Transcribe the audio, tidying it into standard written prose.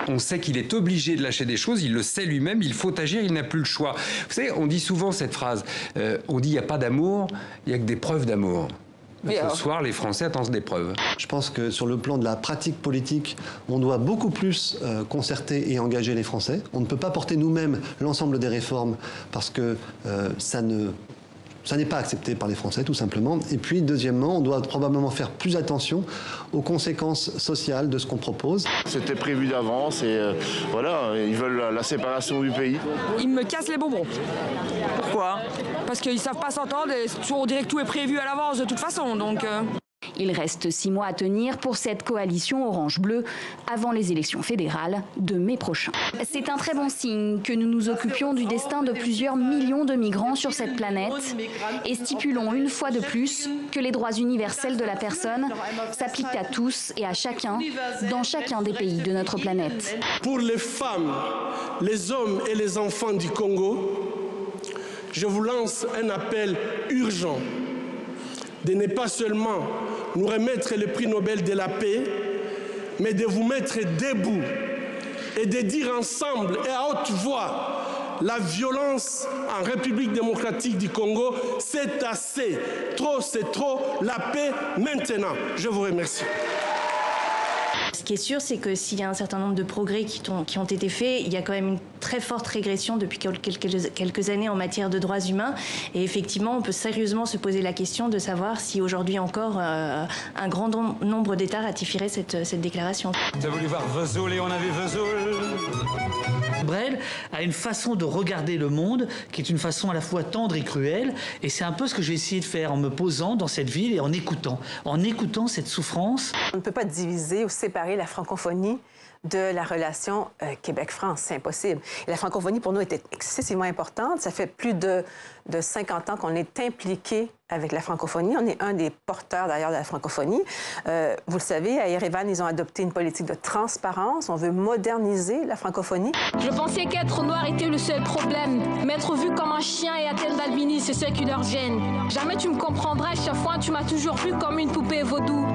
on sait qu'il est obligé de lâcher des choses, il le sait lui-même, il faut agir, il n'a plus le choix. Vous savez, on dit souvent cette phrase, on dit il n'y a pas d'amour, il n'y a que des preuves d'amour. Ce soir, les Français attendent des preuves. Je pense que sur le plan de la pratique politique, on doit beaucoup plus concerter et engager les Français. On ne peut pas porter nous-mêmes l'ensemble des réformes parce que ça n'est pas accepté par les Français, tout simplement. Et puis, deuxièmement, on doit probablement faire plus attention aux conséquences sociales de ce qu'on propose. C'était prévu d'avance et voilà, ils veulent la séparation du pays. Ils me cassent les bonbons. Pourquoi? Parce qu'ils ne savent pas s'entendre et on dirait que tout est prévu à l'avance de toute façon, donc... Il reste 6 mois à tenir pour cette coalition orange-bleu avant les élections fédérales de mai prochain. C'est un très bon signe que nous nous occupions du destin de plusieurs millions de migrants sur cette planète et stipulons une fois de plus que les droits universels de la personne s'appliquent à tous et à chacun dans chacun des pays de notre planète. Pour les femmes, les hommes et les enfants du Congo, je vous lance un appel urgent de ne pas seulement nous remettre le prix Nobel de la paix, mais de vous mettre debout et de dire ensemble et à haute voix la violence en République démocratique du Congo, c'est assez. Trop, c'est trop. La paix maintenant. Je vous remercie. Ce qui est sûr, c'est que s'il y a un certain nombre de progrès qui ont été faits, il y a quand même une très forte régression depuis quelques années en matière de droits humains. Et effectivement, on peut sérieusement se poser la question de savoir si aujourd'hui encore un grand nombre d'États ratifieraient cette déclaration. Tu as voulu voir Vesoul et on a vu Vesoul. Brel a une façon de regarder le monde qui est une façon à la fois tendre et cruelle. Et c'est un peu ce que j'ai essayé de faire en me posant dans cette ville et en écoutant cette souffrance. On ne peut pas diviser ou séparer la francophonie de la relation Québec-France. C'est impossible. Et la francophonie, pour nous, était excessivement importante. Ça fait plus de 50 ans qu'on est impliqué avec la francophonie. On est un des porteurs, d'ailleurs, de la francophonie. Vous le savez, à Yerevan, ils ont adopté une politique de transparence. On veut moderniser la francophonie. Je pensais qu'être noir était le seul problème. Mais être vu comme un chien et atteint d'albinisme, c'est ce qui leur gêne. Jamais tu me comprendras, chaque fois, tu m'as toujours vu comme une poupée vaudou.